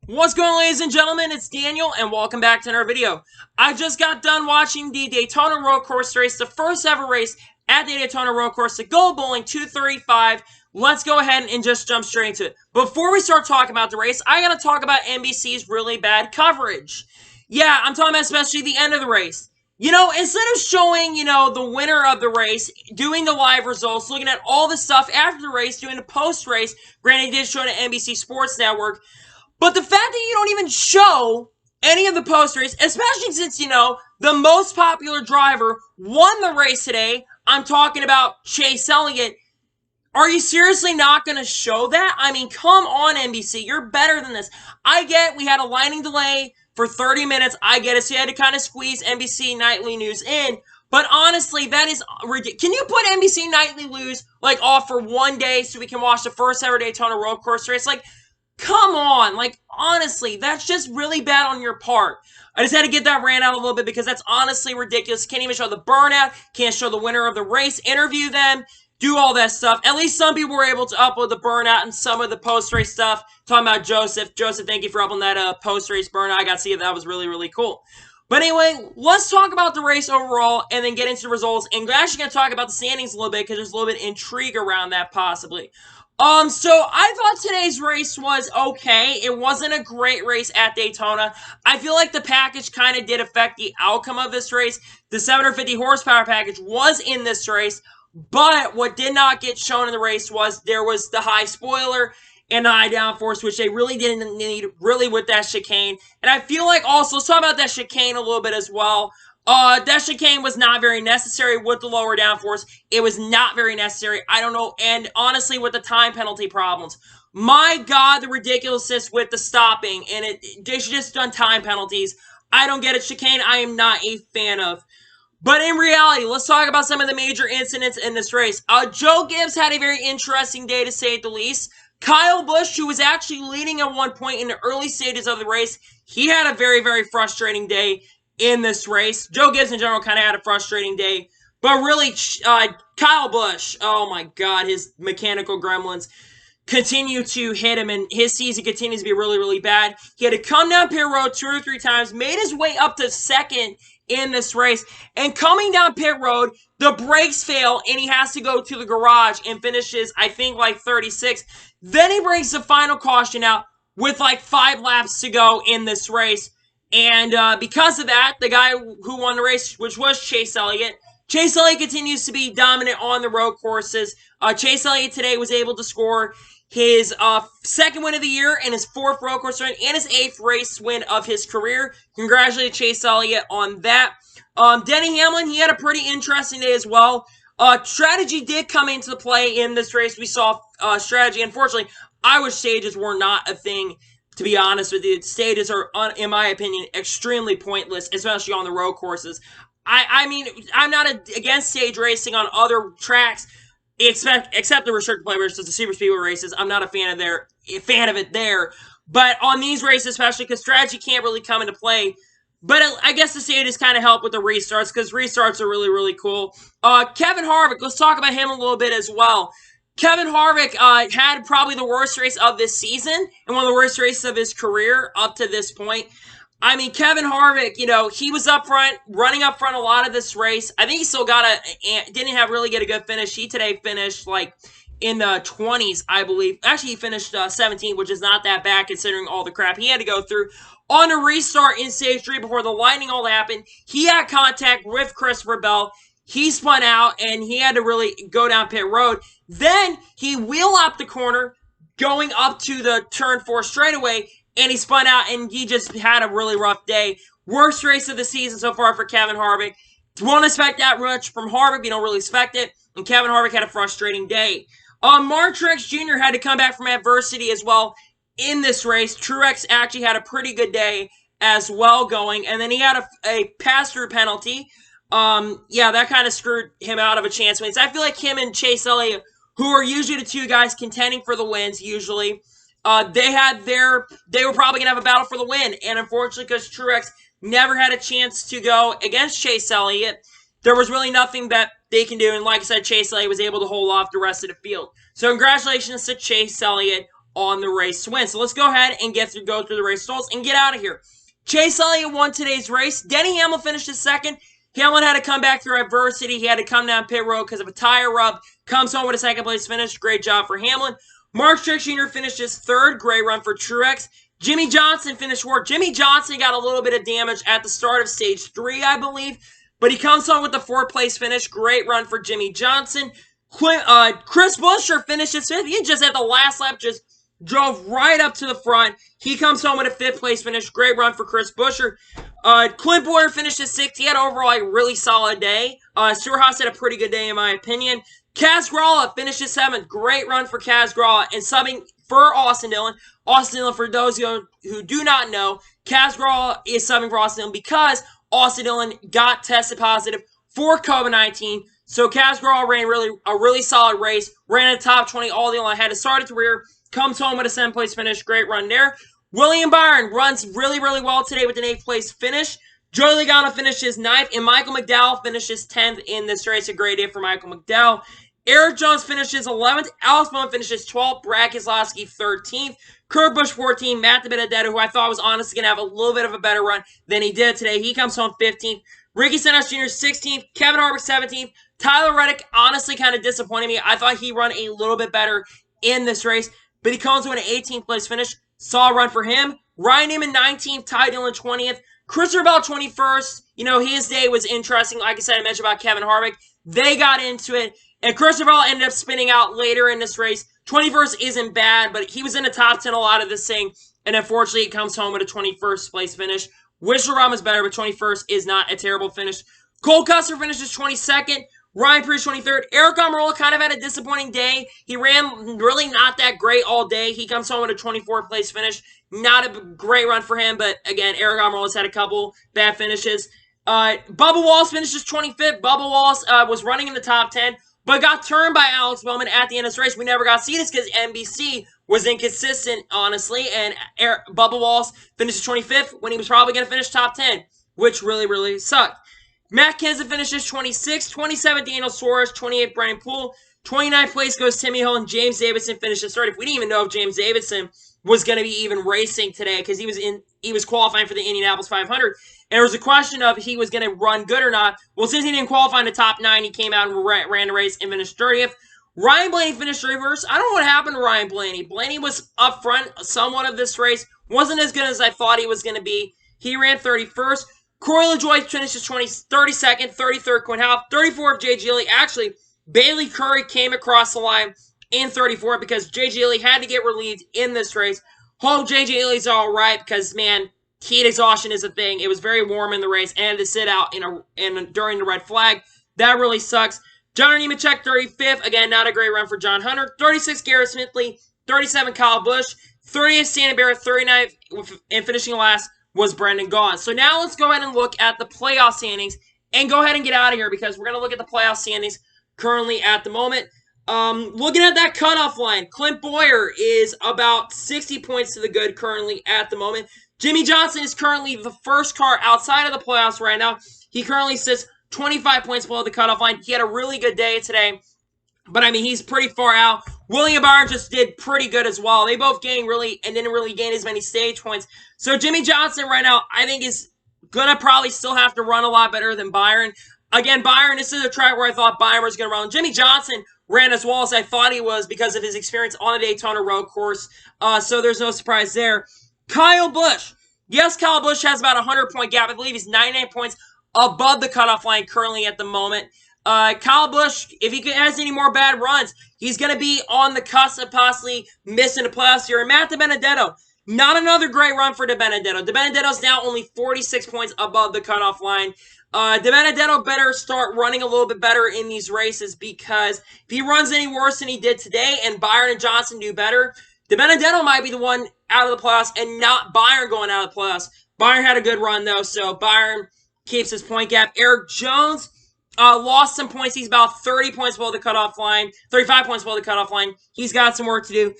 What's going on, ladies and gentlemen? It's Daniel, and welcome back to another video. I just got done watching the Daytona road course race, the first ever race at the Daytona road course, the Go Bowling 235. Let's go ahead and just jump straight into it. Before we start talking about the race, I gotta talk about NBC's really bad coverage. Yeah, I'm talking about especially the end of the race. Instead of showing, the winner of the race, doing the live results, looking at all the stuff after the race, doing the post-race, granted, they did show it on NBC Sports Network, but the fact that you don't even show any of the post-race, especially since, the most popular driver won the race today, I'm talking about Chase Elliott, are you seriously not going to show that? I mean, come on, NBC. You're better than this. I get we had a lightning delay for 30 minutes. I get it, so you had to kind of squeeze NBC Nightly News in. But honestly, that is ridiculous. Can you put NBC Nightly News, off for one day so we can watch the first ever Daytona road course race? Come on, honestly, that's just really bad on your part. I just had to get that rant out a little bit because that's honestly ridiculous. Can't even show the burnout, can't show the winner of the race, interview them, do all that stuff. At least some people were able to upload the burnout and some of the post-race stuff. Talking about Joseph. Joseph, thank you for uploading that post-race burnout. I got to see it. That was really, really cool. But anyway, let's talk about the race overall and then get into the results. And we're actually going to talk about the standings a little bit because there's a little bit of intrigue around that possibly. So I thought today's race was okay. It wasn't a great race at Daytona. I feel like the package kind of did affect the outcome of this race. The 750 horsepower package was in this race, but what did not get shown in the race was there was the high spoiler and the high downforce, which they really didn't need really with that chicane. And I feel like also, let's talk about that chicane a little bit as well. That chicane was not very necessary with the lower downforce. It was not very necessary. I don't know. And honestly, with the time penalty problems, my God, the ridiculousness with the stopping. And they should just done time penalties. I don't get it. Chicane, I am not a fan of. But in reality, let's talk about some of the major incidents in this race. Joe Gibbs had a very interesting day, to say the least. Kyle Busch, who was actually leading at one point in the early stages of the race, he had a very, very frustrating day in this race. Joe Gibbs in general kind of had a frustrating day. But really, Kyle Busch, oh my God, his mechanical gremlins continue to hit him, and his season continues to be really, really bad. He had to come down pit road 2 or 3 times, made his way up to second in this race, and coming down pit road, the brakes fail, and he has to go to the garage and finishes, I think, 36. Then he brings the final caution out with 5 laps to go in this race. And because of that, the guy who won the race, which was Chase Elliott continues to be dominant on the road courses. Chase Elliott today was able to score his 2nd win of the year and his 4th road course win and his 8th race win of his career. Congratulate Chase Elliott on that. Denny Hamlin, he had a pretty interesting day as well. Strategy did come into the play in this race. We saw strategy. Unfortunately, Irish stages were not a thing. To be honest with you, stages are, in my opinion, extremely pointless, especially on the road courses. I mean, I'm not against stage racing on other tracks, except the restricted play versus the super speedway races. I'm not a fan of it there. But on these races, especially because strategy can't really come into play. But I guess the stages kind of help with the restarts because restarts are really, really cool. Kevin Harvick, let's talk about him a little bit as well. Kevin Harvick had probably the worst race of this season and one of the worst races of his career up to this point. I mean, Kevin Harvick, he was up front, running up front a lot of this race. I think he still didn't really get a good finish. He today finished in the 20s, I believe. Actually, he finished 17th, which is not that bad considering all the crap he had to go through. On a restart in stage 3 before the lightning all happened, he had contact with Christopher Bell. He spun out, and he had to really go down pit road. Then he wheeled up the corner, going up to the turn 4 straightaway, and he spun out, and he just had a really rough day. Worst race of the season so far for Kevin Harvick. Won't expect that much from Harvick. You don't really expect it. And Kevin Harvick had a frustrating day. Mark Truex Jr. had to come back from adversity as well in this race. Truex actually had a pretty good day as well going. And then he had a pass-through penalty. Yeah, that kind of screwed him out of a chance wins. I feel like him and Chase Elliott, who are usually the 2 guys contending for the wins, usually, they were probably going to have a battle for the win. And unfortunately, because Truex never had a chance to go against Chase Elliott, there was really nothing that they can do. And like I said, Chase Elliott was able to hold off the rest of the field. So congratulations to Chase Elliott on the race to win. So let's go ahead and go through the race results and get out of here. Chase Elliott won today's race. Denny Hamlin finished his second. Hamlin had to come back through adversity. He had to come down pit road because of a tire rub. Comes home with a second place finish. Great job for Hamlin. Mark Truex Jr. finished his third. Great run for Truex. Jimmy Johnson finished fourth. Jimmy Johnson got a little bit of damage at the start of stage 3, I believe. But he comes home with the 4th place finish. Great run for Jimmy Johnson. Chris Buescher finished his 5th. He just at the last lap just drove right up to the front. He comes home with a 5th place finish. Great run for Chris Buescher. Clint Bowyer finished his 6th. He had overall a really solid day. Stuart Haas had a pretty good day in my opinion. Kaz Grala finished his 7th. Great run for Kaz Grala. And subbing for Austin Dillon. Austin Dillon, for those who do not know, Kaz Grala is subbing for Austin Dillon because Austin Dillon got tested positive for COVID-19. So Kaz Grala ran a really solid race. Ran in the top 20 all the way. Had to start at the rear. Comes home with a 7th place finish. Great run there. William Byron runs really, really well today with an 8th place finish. Joey Logano finished his 9th. And Michael McDowell finished his 10th in this race. A great day for Michael McDowell. Eric Jones finished his 11th. Alex Bowman finished his 12th. Brad Keselowski 13th. Kurt Busch 14th. Matt DiBenedetto, who I thought was honestly going to have a little bit of a better run than he did today. He comes home 15th. Ricky Stenhouse Jr. 16th. Kevin Harvick 17th. Tyler Reddick honestly kind of disappointed me. I thought he run a little bit better in this race. But he comes with an 18th place finish. Solid run for him. Ryan Newman 19th. Ty Dillon 20th. Christopher Bell 21st. You know, his day was interesting. Like I said, I mentioned about Kevin Harvick. They got into it. And Christopher Bell ended up spinning out later in this race. 21st isn't bad, but he was in the top 10 a lot of this thing. And unfortunately, he comes home with a 21st place finish. Wish Ram was better, but 21st is not a terrible finish. Cole Custer finishes 22nd. Ryan Preece 23rd. Eric Almirola kind of had a disappointing day. He ran really not that great all day. He comes home with a 24th place finish. Not a great run for him, but again, Eric Almirola's had a couple bad finishes. Bubba Wallace finishes 25th. Bubba Wallace was running in the top 10, but got turned by Alex Bowman at the end of this race. We never got to see this because NBC was inconsistent, honestly, and Bubba Wallace finishes 25th when he was probably going to finish top 10, which really, really sucked. Matt Kenseth finishes 26th, 27th Daniel Suarez, 28th Brennan Poole, 29th place goes Timmy Hill, and James Davison finishes 30th. We didn't even know if James Davison was going to be even racing today because he was qualifying for the Indianapolis 500, and there was a question of if he was going to run good or not. Well, since he didn't qualify in the top 9, he came out and ran the race and finished 30th. Ryan Blaney finished 31st. I don't know what happened to Ryan Blaney. Blaney was up front somewhat of this race. Wasn't as good as I thought he was going to be. He ran 31st. Corey LaJoie finishes 32nd, 33rd Quinn Houff, 34th Jay Gilly. Actually, Bailey Curry came across the line in 34th because Jay Gilly had to get relieved in this race. Hope Jay Gilly's all right because, man, heat exhaustion is a thing. It was very warm in the race and had to sit out during the red flag. That really sucks. John Nemechek, 35th. Again, not a great run for John Hunter. 36th Garrett Smithley, 37th Kyle Busch, 30th Santa Barrett, 39th, and finishing last was Brendan Gaughan. So now let's go ahead and look at the playoff standings and go ahead and get out of here because we're going to look at the playoff standings currently at the moment. Looking at that cutoff line, Clint Bowyer is about 60 points to the good currently at the moment. Jimmy Johnson is currently the first car outside of the playoffs right now. He currently sits 25 points below the cutoff line. He had a really good day today, but I mean, he's pretty far out. William Byron just did pretty good as well. They both didn't really gain as many stage points. So Jimmy Johnson right now, I think, is going to probably still have to run a lot better than Byron. Again, Byron, this is a track where I thought Byron was going to run. Jimmy Johnson ran as well as I thought he was because of his experience on a Daytona road course. So there's no surprise there. Kyle Busch. Yes, Kyle Busch has about a 100-point gap. I believe he's 99 points above the cutoff line currently at the moment. Kyle Busch, if he has any more bad runs, he's going to be on the cusp of possibly missing the playoffs here. And Matt DiBenedetto, not another great run for DiBenedetto. DiBenedetto's now only 46 points above the cutoff line. DiBenedetto better start running a little bit better in these races because if he runs any worse than he did today and Byron and Johnson do better, DiBenedetto might be the one out of the playoffs and not Byron going out of the playoffs. Byron had a good run, though, so Byron keeps his point gap. Eric Jones lost some points. He's about 30 points below the cutoff line, 35 points below the cutoff line. He's got some work to do.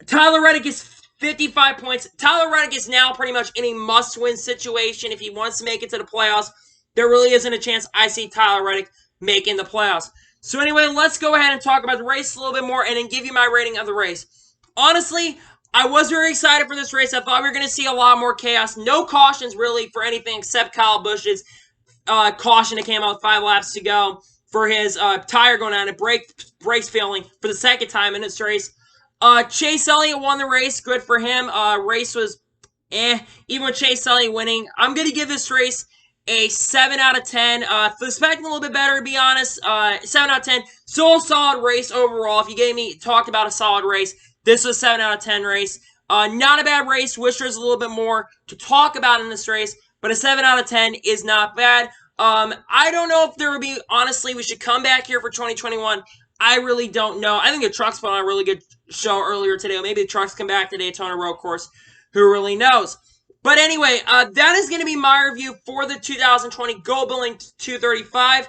Tyler Reddick is 55 points. Tyler Reddick is now pretty much in a must-win situation if he wants to make it to the playoffs. There really isn't a chance I see Tyler Reddick making the playoffs. So anyway, let's go ahead and talk about the race a little bit more and then give you my rating of the race. Honestly, I was very excited for this race. I thought we were going to see a lot more chaos. No cautions really for anything except Kyle Busch's caution that came out with 5 laps to go for his tire going on and brakes failing for the second time in this race. Chase Elliott won the race. Good for him. Race was even with Chase Elliott winning. I'm going to give this race a 7 out of 10. Expecting a little bit better, to be honest. 7 out of 10. Still a solid race overall. If you talked about a solid race, this was a 7 out of 10 race. Not a bad race. Wish there was a little bit more to talk about in this race, but a 7 out of 10 is not bad. I don't know if there would be, honestly, we should come back here for 2021. I really don't know. I think the trucks put on a really good show earlier today. Or maybe the trucks come back to Daytona Road Course. Who really knows? But anyway, that is going to be my review for the 2020 Go Building 235.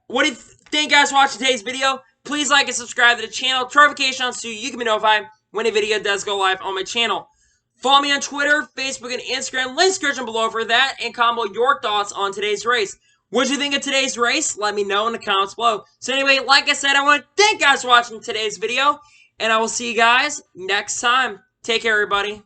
What do you think, guys, watching today's video? Please like and subscribe to the channel. Turn notifications on so you can be notified when a video does go live on my channel. Follow me on Twitter, Facebook, and Instagram. Links description below for that. And comment your thoughts on today's race. What did you think of today's race? Let me know in the comments below. So anyway, like I said, I want to thank you guys for watching today's video. And I will see you guys next time. Take care, everybody.